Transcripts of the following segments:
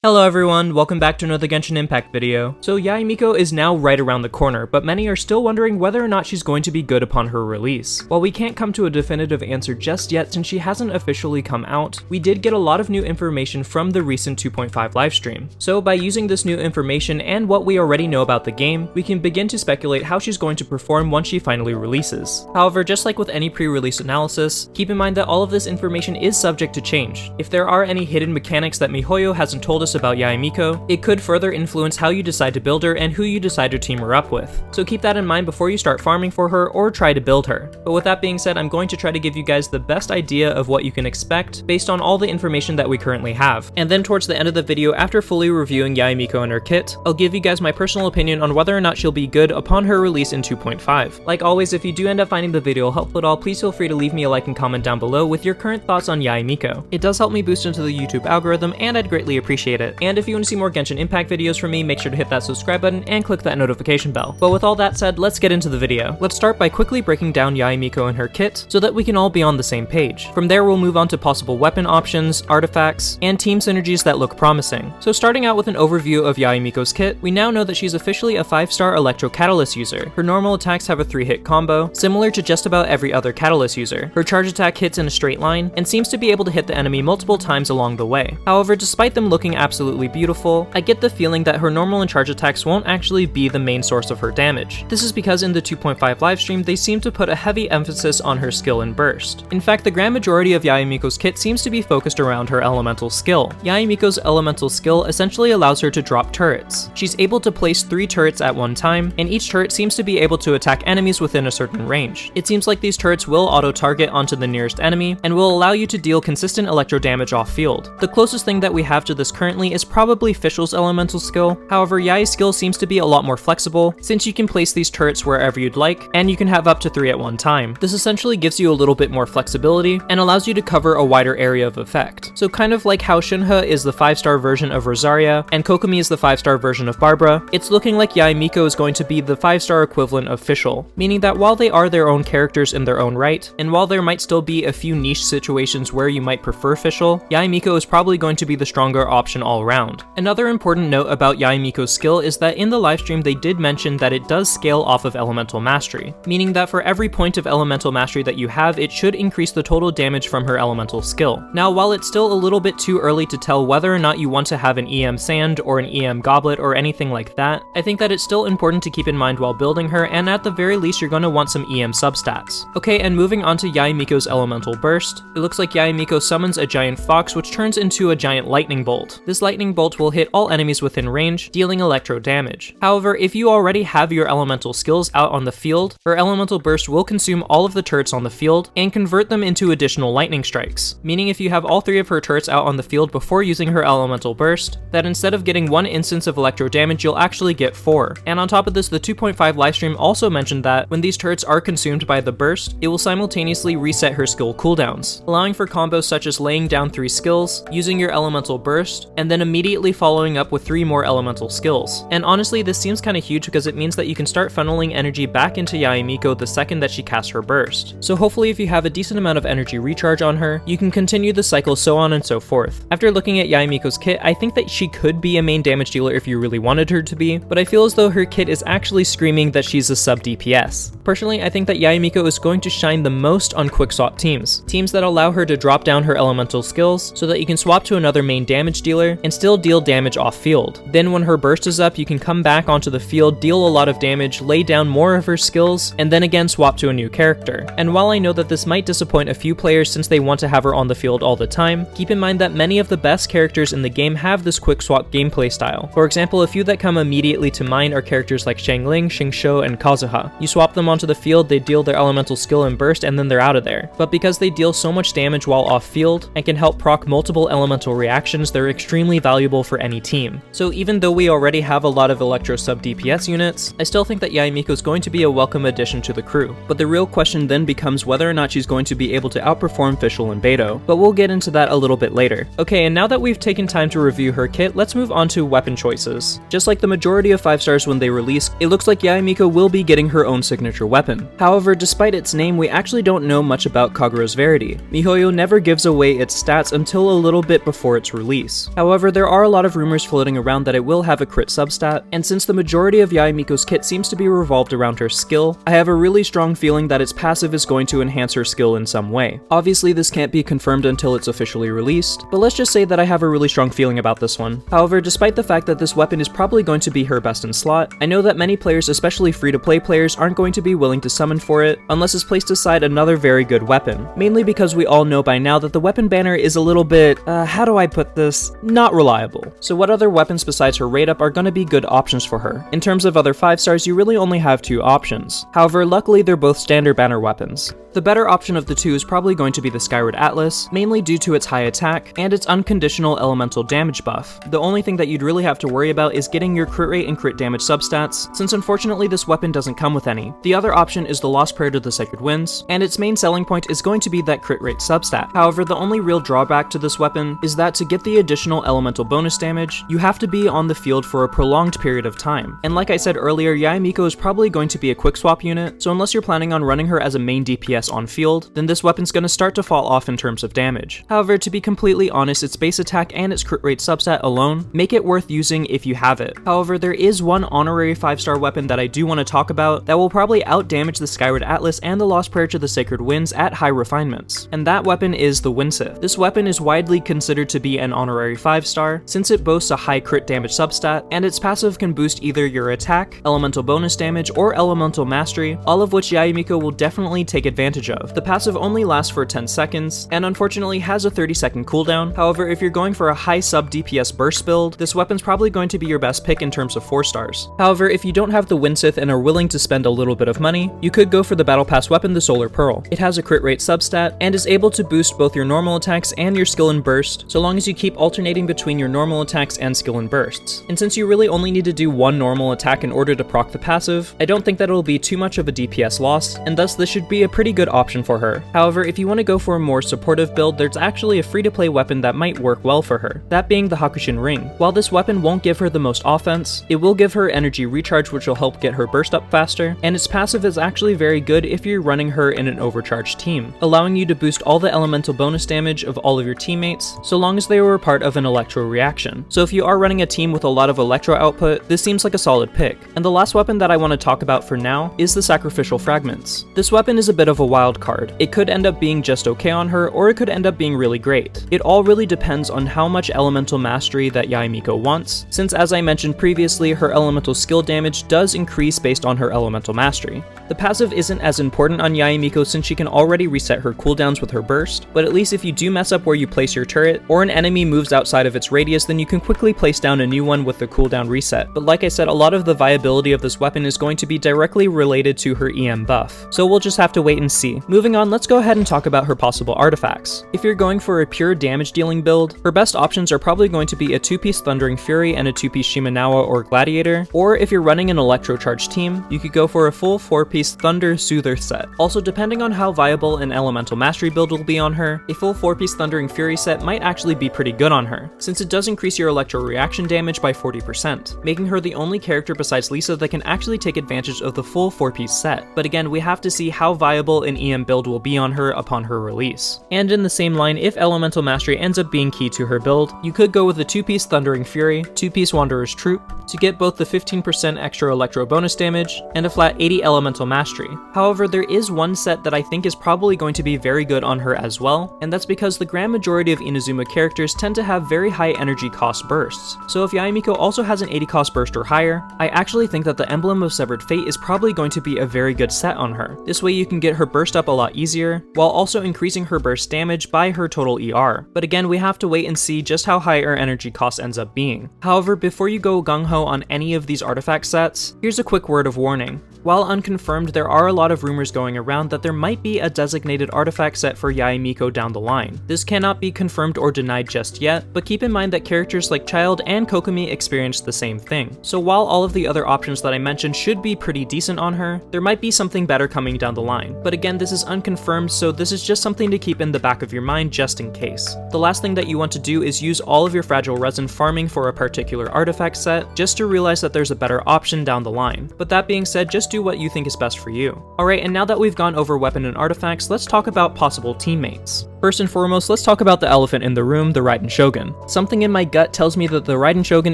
Hello everyone, welcome back to another Genshin Impact video. So Yae Miko is now right around the corner, but many are still wondering whether or not she's going to be good upon her release. While we can't come to a definitive answer just yet since she hasn't officially come out, we did get a lot of new information from the recent 2.5 livestream. So by using this new information and what we already know about the game, we can begin to speculate how she's going to perform once she finally releases. However, just like with any pre-release analysis, keep in mind that all of this information is subject to change. If there are any hidden mechanics that miHoYo hasn't told us about Yae Miko, it could further influence how you decide to build her and who you decide to team her up with. So keep that in mind before you start farming for her or try to build her. But with that being said, I'm going to try to give you guys the best idea of what you can expect based on all the information that we currently have. And then towards the end of the video, after fully reviewing Yae Miko and her kit, I'll give you guys my personal opinion on whether or not she'll be good upon her release in 2.5. Like always, if you do end up finding the video helpful at all, please feel free to leave me a like and comment down below with your current thoughts on Yae Miko. It does help me boost into the YouTube algorithm and I'd greatly appreciate it. And if you want to see more Genshin Impact videos from me, make sure to hit that subscribe button and click that notification bell. But with all that said, let's get into the video. Let's start by quickly breaking down Yae Miko and her kit so that we can all be on the same page. From there, we'll move on to possible weapon options, artifacts, and team synergies that look promising. So starting out with an overview of Yae Miko's kit, we now know that she's officially a 5-star Electro Catalyst user. Her normal attacks have a 3-hit combo, similar to just about every other Catalyst user. Her charge attack hits in a straight line, and seems to be able to hit the enemy multiple times along the way. However, despite them looking absolutely beautiful, I get the feeling that her normal and charge attacks won't actually be the main source of her damage. This is because in the 2.5 livestream, they seem to put a heavy emphasis on her skill and burst. In fact, the grand majority of Yae Miko's kit seems to be focused around her elemental skill. Yae Miko's elemental skill essentially allows her to drop turrets. She's able to place 3 turrets at one time, and each turret seems to be able to attack enemies within a certain range. It seems like these turrets will auto-target onto the nearest enemy, and will allow you to deal consistent electro damage off-field. The closest thing that we have to this currently is probably Fischl's elemental skill. However, Yae's skill seems to be a lot more flexible, since you can place these turrets wherever you'd like, and you can have up to 3 at one time. This essentially gives you a little bit more flexibility, and allows you to cover a wider area of effect. So kind of like how Shinha is the 5-star version of Rosaria, and Kokomi is the 5-star version of Barbara, it's looking like Yae Miko is going to be the 5-star equivalent of Fischl, meaning that while they are their own characters in their own right, and while there might still be a few niche situations where you might prefer Fischl, Yae Miko is probably going to be the stronger option all around. Another important note about Yae Miko's skill is that in the livestream they did mention that it does scale off of elemental mastery, meaning that for every point of elemental mastery that you have, it should increase the total damage from her elemental skill. Now, while it's still a little bit too early to tell whether or not you want to have an EM Sand or an EM Goblet or anything like that, I think that it's still important to keep in mind while building her, and at the very least you're going to want some EM substats. Okay, and moving on to Yae Miko's elemental burst, it looks like Yae Miko summons a giant fox which turns into a giant lightning bolt. This lightning bolt will hit all enemies within range, dealing electro damage. However, if you already have your elemental skills out on the field, her elemental burst will consume all of the turrets on the field and convert them into additional lightning strikes, meaning if you have all 3 of her turrets out on the field before using her elemental burst, that instead of getting 1 instance of electro damage, you'll actually get 4. And on top of this, the 2.5 livestream also mentioned that when these turrets are consumed by the burst, it will simultaneously reset her skill cooldowns, allowing for combos such as laying down 3 skills, using your elemental burst, and then immediately following up with 3 more elemental skills. And honestly, this seems kinda huge because it means that you can start funneling energy back into Yae Miko the second that she casts her burst. So hopefully if you have a decent amount of energy recharge on her, you can continue the cycle, so on and so forth. After looking at Yae Miko's kit, I think that she could be a main damage dealer if you really wanted her to be, but I feel as though her kit is actually screaming that she's a sub DPS. Personally, I think that Yae Miko is going to shine the most on quick swap teams that allow her to drop down her elemental skills so that you can swap to another main damage dealer and still deal damage off field. Then when her burst is up, you can come back onto the field, deal a lot of damage, lay down more of her skills, and then again swap to a new character. And while I know that this might disappoint a few players since they want to have her on the field all the time, keep in mind that many of the best characters in the game have this quick swap gameplay style. For example, a few that come immediately to mind are characters like Xiangling, Xingqiu, and Kazuha. You swap them onto the field, they deal their elemental skill and burst, and then they're out of there. But because they deal so much damage while off field, and can help proc multiple elemental reactions, they're extremely valuable for any team. So even though we already have a lot of electro sub DPS units, I still think that Yae Miko is going to be a welcome addition to the crew. But the real question then becomes whether or not she's going to be able to outperform Fischl and Beidou, but we'll get into that a little bit later. Okay, and now that we've taken time to review her kit, let's move on to weapon choices. Just like the majority of 5-stars when they release, it looks like Yae Miko will be getting her own signature weapon. However, despite its name, we actually don't know much about Kaguro's Verity. miHoYo never gives away its stats until a little bit before its release. However, However, there are a lot of rumors floating around that it will have a crit substat, and since the majority of Yae Miko's kit seems to be revolved around her skill, I have a really strong feeling that its passive is going to enhance her skill in some way. Obviously, this can't be confirmed until it's officially released, but let's just say that I have a really strong feeling about this one. However, despite the fact that this weapon is probably going to be her best in slot, I know that many players, especially free-to-play players, aren't going to be willing to summon for it unless it's placed aside another very good weapon, mainly because we all know by now that the weapon banner is a little bit, how do I put this? Not reliable. So what other weapons besides her rate up are going to be good options for her? In terms of other 5 stars, you really only have 2 options. However, luckily they're both standard banner weapons. The better option of the two is probably going to be the Skyward Atlas, mainly due to its high attack and its unconditional elemental damage buff. The only thing that you'd really have to worry about is getting your crit rate and crit damage substats, since unfortunately this weapon doesn't come with any. The other option is the Lost Prayer to the Sacred Winds, and its main selling point is going to be that crit rate substat. However, the only real drawback to this weapon is that to get the additional elemental bonus damage, you have to be on the field for a prolonged period of time. And like I said earlier, Yae Miko is probably going to be a quick swap unit, so unless you're planning on running her as a main DPS on field, then this weapon's gonna start to fall off in terms of damage. However, to be completely honest, its base attack and its crit rate substat alone make it worth using if you have it. However, there is one honorary 5-star weapon that I do want to talk about that will probably outdamage the Skyward Atlas and the Lost Prayer to the Sacred Winds at high refinements, and that weapon is the Winsith. This weapon is widely considered to be an honorary 5-star, since it boasts a high crit damage substat, and its passive can boost either your attack, elemental bonus damage, or elemental mastery, all of which Yae Miko will definitely take advantage of. The passive only lasts for 10 seconds, and unfortunately has a 30-second cooldown. However, if you're going for a high sub DPS burst build, this weapon's probably going to be your best pick in terms of 4 stars. However, if you don't have the Winsith and are willing to spend a little bit of money, you could go for the Battle Pass weapon, the Solar Pearl. It has a crit rate substat, and is able to boost both your normal attacks and your skill and burst, so long as you keep alternating between your normal attacks and skill and bursts. And since you really only need to do one normal attack in order to proc the passive, I don't think that it'll be too much of a DPS loss, and thus this should be a pretty good option for her. However, if you want to go for a more supportive build, there's actually a free-to-play weapon that might work well for her, that being the Hakushin Ring. While this weapon won't give her the most offense, it will give her energy recharge, which will help get her burst up faster, and its passive is actually very good if you're running her in an overcharged team, allowing you to boost all the elemental bonus damage of all of your teammates, so long as they were part of an electro reaction. So if you are running a team with a lot of electro output, this seems like a solid pick. And the last weapon that I want to talk about for now is the Sacrificial Fragments. This weapon is a bit of a wild card. It could end up being just okay on her, or it could end up being really great. It all really depends on how much elemental mastery that Yae Miko wants, since as I mentioned previously, her elemental skill damage does increase based on her elemental mastery. The passive isn't as important on Yae Miko since she can already reset her cooldowns with her burst, but at least if you do mess up where you place your turret, or an enemy moves outside of its radius, then you can quickly place down a new one with the cooldown reset. But like I said, a lot of the viability of this weapon is going to be directly related to her EM buff, so we'll just have to wait and see. Moving on, let's go ahead and talk about her possible artifacts. If you're going for a pure damage dealing build, her best options are probably going to be a 2-piece Thundering Fury and a 2-piece Shimenawa or Gladiator, or if you're running an electro-charged team, you could go for a full 4-piece Thunder Soother set. Also, depending on how viable an elemental mastery build will be on her, a full 4-piece Thundering Fury set might actually be pretty good on her, since it does increase your electro reaction damage by 40%, making her the only character besides Lisa that can actually take advantage of the full 4-piece set. But again, we have to see how viable an EM build will be on her upon her release. And in the same line, if elemental mastery ends up being key to her build, you could go with a 2-piece Thundering Fury, 2-piece Wanderer's Troop, to get both the 15% extra electro bonus damage and a flat 80 elemental mastery. However, there is one set that I think is probably going to be very good on her as well, and that's because the grand majority of Inazuma characters tend to have very high energy cost bursts. So if Yae Miko also has an 80 cost burst or higher, I actually think that the Emblem of Severed Fate is probably going to be a very good set on her. This way you can get her burst up a lot easier, while also increasing her burst damage by her total ER. But again, we have to wait and see just how high her energy cost ends up being. However, before you go gung-ho on any of these artifact sets, here's a quick word of warning. While unconfirmed, there are a lot of rumors going around that there might be a designated artifact set for Yae Miko down the line. This cannot be confirmed or denied just yet, but keep in mind that characters like Childe and Kokomi experienced the same thing. So while all of the other options that I mentioned should be pretty decent on her, there might be something better coming down the line. But again, this is unconfirmed, so this is just something to keep in the back of your mind just in case. The last thing that you want to do is use all of your fragile resin farming for a particular artifact set just to realize that there's a better option down the line. But that being said, just do what you think is best for you. Alright, and now that we've gone over weapon and artifacts, let's talk about possible teammates. First and foremost, let's talk about the elephant in the room, the Raiden Shogun. Something in my gut tells me that the Raiden Shogun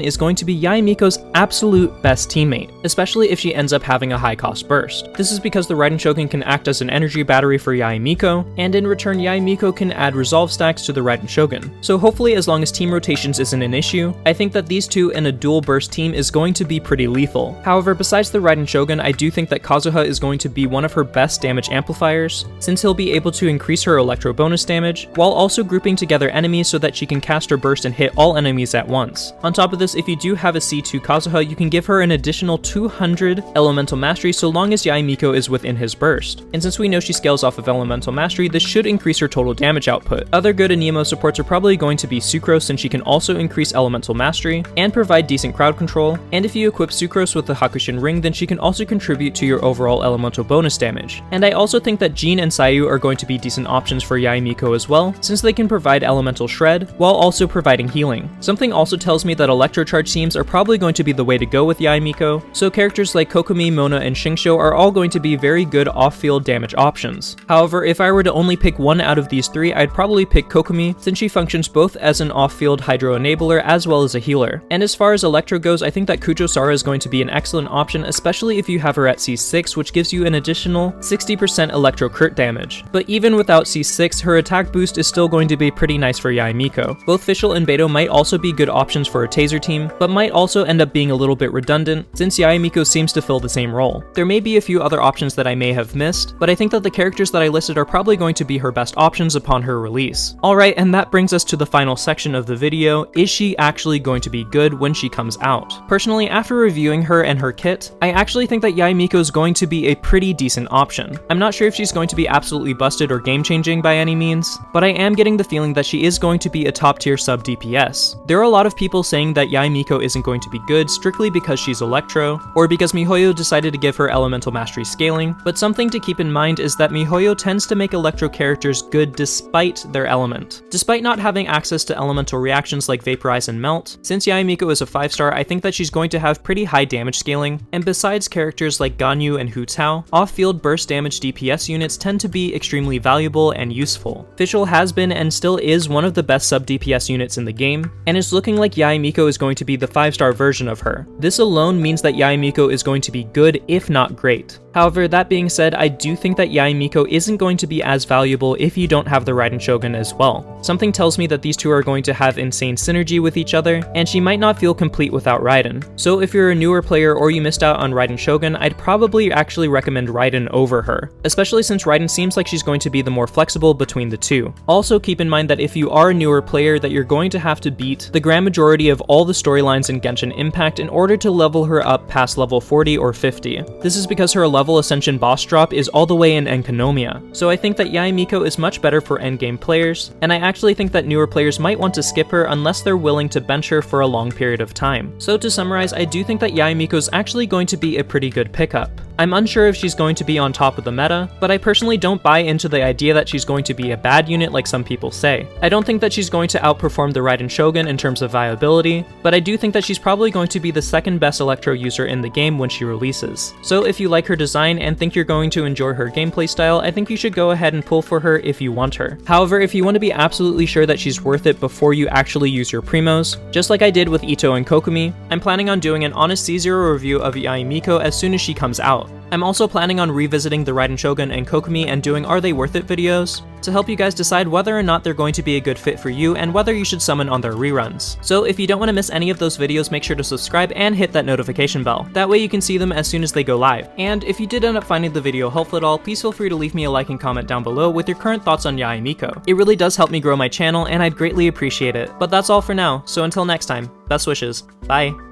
is going to be Yae Miko's absolute best teammate, especially if she ends up having a high cost burst. This is because the Raiden Shogun can act as an energy battery for Yae Miko, and in return Yae Miko can add resolve stacks to the Raiden Shogun. So hopefully, as long as team rotations isn't an issue, I think that these two in a dual burst team is going to be pretty lethal. However, besides the Raiden Shogun, I do think that Kazuha is going to be one of her best damage amplifiers, since he'll be able to increase her electro bonus damage, while also grouping together enemies so that she can cast her burst and hit all enemies at once. On top of this, if you do have a C2 Kazuha, you can give her an additional 200 elemental mastery so long as Yae Miko is within his burst. And since we know she scales off of elemental mastery, this should increase her total damage output. Other good Anemo supports are probably going to be Sucrose, since she can also increase elemental mastery and provide decent crowd control, and if you equip Sucrose with the Hakushin ring, then she can also contribute to your overall elemental bonus damage. And I also think that Jean and Sayu are going to be decent options for Yae Miko as well, since they can provide elemental shred while also providing healing. Something also tells me that electrocharge teams are probably going to be the way to go with Yae Miko, so characters like Kokomi, Mona, and Shingsho are all going to be very good off-field damage options. However, if I were to only pick one out of these three, I'd probably pick Kokomi, since she functions both as an off-field hydro enabler as well as a healer. And as far as electro goes, I think that Kujo-Sara is going to be an excellent option, especially if you have her at C6, which gives you an additional 60% electro crit damage. But even without C6, her attack boost is still going to be pretty nice for Yae Miko. Both Fischl and Beto might also be good options for a taser team, but might also end up being a little bit redundant, since Yae Miko seems to fill the same role. There may be a few other options that I may have missed, but I think that the characters that I listed are probably going to be her best options upon her release. Alright, and that brings us to the final section of the video. Is she actually going to be good when she comes out? Personally, after reviewing her and her kit, I actually think that Yae Miko is going to be a pretty decent option. I'm not sure if she's going to be absolutely busted or game-changing by any means, but I am getting the feeling that she is going to be a top-tier sub DPS. There are a lot of people saying that Yae Miko isn't going to be good strictly because she's Electro, or because MiHoYo decided to give her Elemental Mastery scaling, but something to keep in mind is that MiHoYo tends to make Electro characters good despite their element. Despite not having access to elemental reactions like Vaporize and Melt, since Yae Miko is a 5-star, I think that she's going to have pretty high damage scaling, and besides characters like Ganyu and Hu Tao, off-field burst damage DPS units tend to be extremely valuable and useful. Fischl has been and still is one of the best sub DPS units in the game, and it's looking like Yae Miko is going to be the 5-star version of her. This alone means that Yae Miko is going to be good, if not great. However, that being said, I do think that Yae Miko isn't going to be as valuable if you don't have the Raiden Shogun as well. Something tells me that these two are going to have insane synergy with each other, and she might not feel complete without Raiden. So if you're a newer player or you missed out on Raiden Shogun, I'd probably actually recommend Raiden over her, especially since Raiden seems like she's going to be the more flexible between the two. Also keep in mind that if you are a newer player, that you're going to have to beat the grand majority of all the storylines in Genshin Impact in order to level her up past level 40 or 50. This is because her level ascension boss drop is all the way in Enkanomiya, so I think that Yae Miko is much better for endgame players, and I actually think that newer players might want to skip her unless they're willing to bench her for a long period of time. So to summarize, I do think that Yae Miko is actually going to be a pretty good pickup. I'm unsure if she's going to be on top of the meta, but I personally don't buy into the idea that she's going to be a bad unit like some people say. I don't think that she's going to outperform the Raiden Shogun in terms of viability, but I do think that she's probably going to be the second best Electro user in the game when she releases. So if you like her design and think you're going to enjoy her gameplay style, I think you should go ahead and pull for her if you want her. However, if you want to be absolutely sure that she's worth it before you actually use your primos, just like I did with Ito and Kokomi, I'm planning on doing an honest C0 review of Yae Miko as soon as she comes out. I'm also planning on revisiting the Raiden Shogun and Kokomi and doing Are They Worth It videos to help you guys decide whether or not they're going to be a good fit for you and whether you should summon on their reruns. So if you don't want to miss any of those videos, make sure to subscribe and hit that notification bell. That way you can see them as soon as they go live. And if you did end up finding the video helpful at all, please feel free to leave me a like and comment down below with your current thoughts on Yae Miko. It really does help me grow my channel and I'd greatly appreciate it. But that's all for now, so until next time, best wishes, bye!